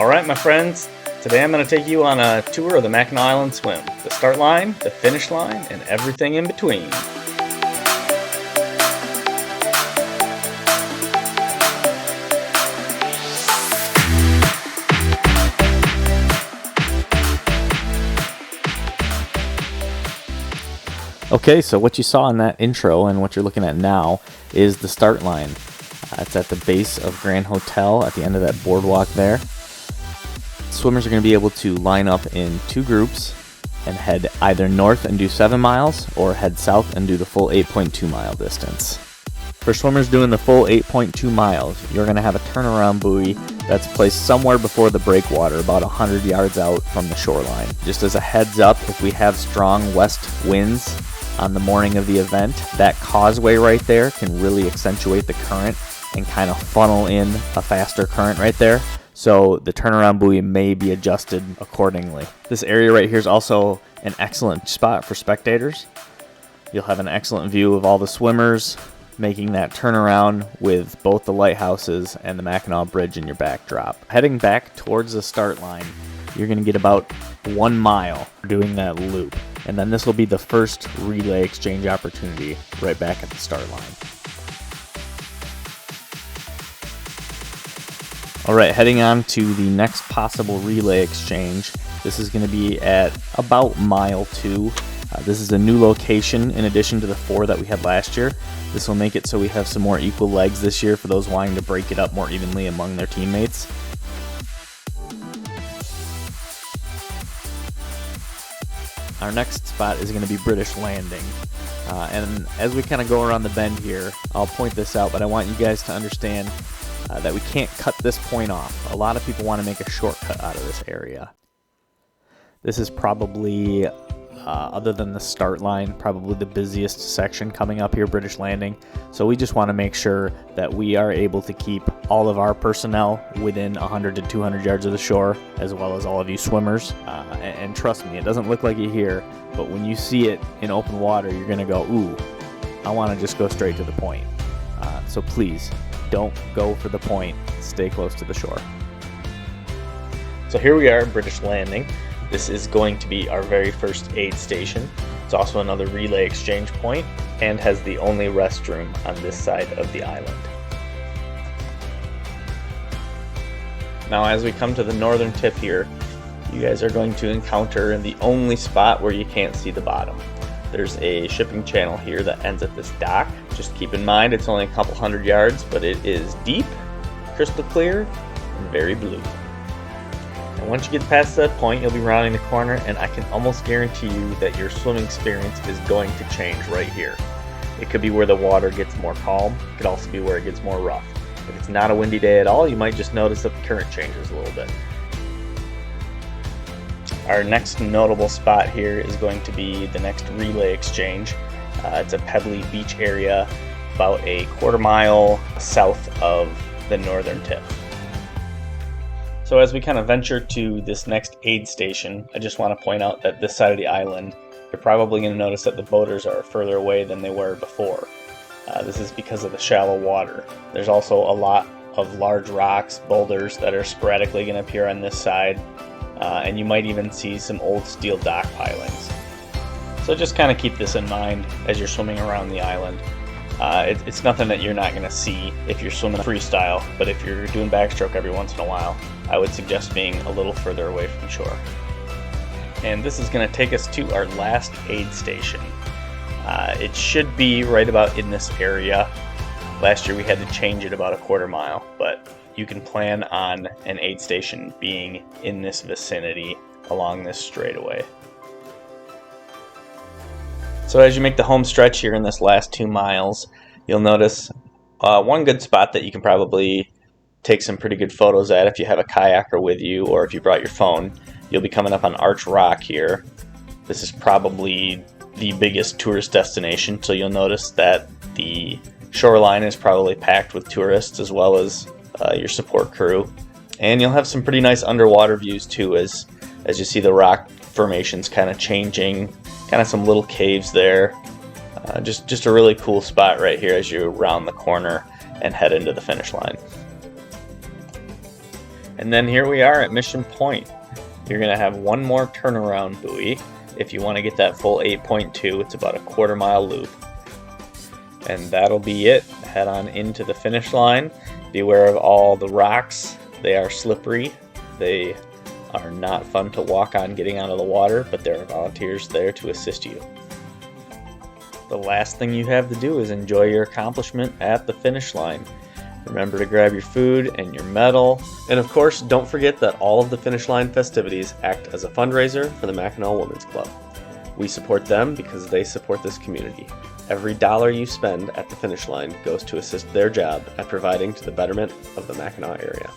Alright my friends, today I'm going to take you on a tour of the Mackinac Island Swim. The start line, the finish line, and everything in between. Okay, so what you saw in that intro and what you're looking at now is the start line. It's at the base of Grand Hotel at the end of that boardwalk there. Swimmers are going to be able to line up in two groups and head either north and do 7 miles or head south and do the full 8.2 mile distance. For swimmers doing the full 8.2 miles, you're going to have a turnaround buoy that's placed somewhere before the breakwater, about 100 yards out from the shoreline. Just as a heads up, if we have strong west winds on the morning of the event, that causeway right there can really accentuate the current and kind of funnel in a faster current right there. So the turnaround buoy may be adjusted accordingly. This area right here is also an excellent spot for spectators. You'll have an excellent view of all the swimmers making that turnaround with both the lighthouses and the Mackinac Bridge in your backdrop. Heading back towards the start line, you're going to get about 1 mile doing that loop. And then this will be the first relay exchange opportunity right back at the start line. Alright, heading on to the next possible relay exchange. This is going to be at about mile 2. This is a new location in addition to the 4 that we had last year. This will make it so we have some more equal legs this year for those wanting to break it up more evenly among their teammates. Our next spot is going to be British Landing. And as we kind of go around the bend here, I'll point this out, but I want you guys to understand that we can't cut this point off. A lot of people want to make a shortcut out of this area. This is probably, other than the start line, probably the busiest section coming up here, British Landing. So we just want to make sure that we are able to keep all of our personnel within 100 to 200 yards of the shore, as well as all of you swimmers. And trust me, it doesn't look like it here, but when you see it in open water, you're going to go, ooh, I want to just go straight to the point. So please, don't go for the point. Stay close to the shore. So here we are, British Landing. This is going to be our very first aid station. It's also another relay exchange point and has the only restroom on this side of the island. Now as we come to the northern tip here, you guys are going to encounter the only spot where you can't see the bottom. There's a shipping channel here that ends at this dock. Just keep in mind it's only a couple hundred yards, but it is deep, crystal clear, and very blue. And once you get past that point, you'll be rounding the corner, and I can almost guarantee you that your swimming experience is going to change right here. It could be where the water gets more calm. It could also be where it gets more rough. If it's not a windy day at all, you might just notice that the current changes a little bit. Our next notable spot here is going to be the next relay exchange. It's a pebbly beach area about a quarter mile south of the northern tip. So as we kind of venture to this next aid station, I just want to point out that this side of the island, you're probably going to notice that the boaters are further away than they were before. This is because of the shallow water. There's also a lot of large rocks, boulders that are sporadically going to appear on this side. And you might even see some old steel dock pilings. So just kind of keep this in mind as you're swimming around the island. It's nothing that you're not going to see if you're swimming freestyle, but if you're doing backstroke every once in a while, I would suggest being a little further away from shore. And this is going to take us to our last aid station. It should be right about in this area. Last year we had to change it about a quarter mile, but you can plan on an aid station being in this vicinity along this straightaway. So as you make the home stretch here in this last 2 miles, you'll notice one good spot that you can probably take some pretty good photos at if you have a kayaker with you or if you brought your phone. You'll be coming up on Arch Rock here. This is probably the biggest tourist destination, so you'll notice that the shoreline is probably packed with tourists as well as your support crew. And you'll have some pretty nice underwater views too as you see the rock formations kind of changing, kind of some little caves there. Just a really cool spot right here as you round the corner and head into the finish line. And then here we are at Mission Point. You're going to have one more turnaround buoy if you want to get that full 8.2. It's about a quarter-mile loop. And that'll be it. Head on into the finish line. Beware of all the rocks. They are slippery. They are not fun to walk on getting out of the water, but there are volunteers there to assist you. The last thing you have to do is enjoy your accomplishment at the finish line. Remember to grab your food and your medal. And of course, don't forget that all of the finish line festivities act as a fundraiser for the Mackinac Women's Club. We support them because they support this community. Every dollar you spend at the finish line goes to assist their job at providing to the betterment of the Mackinac area.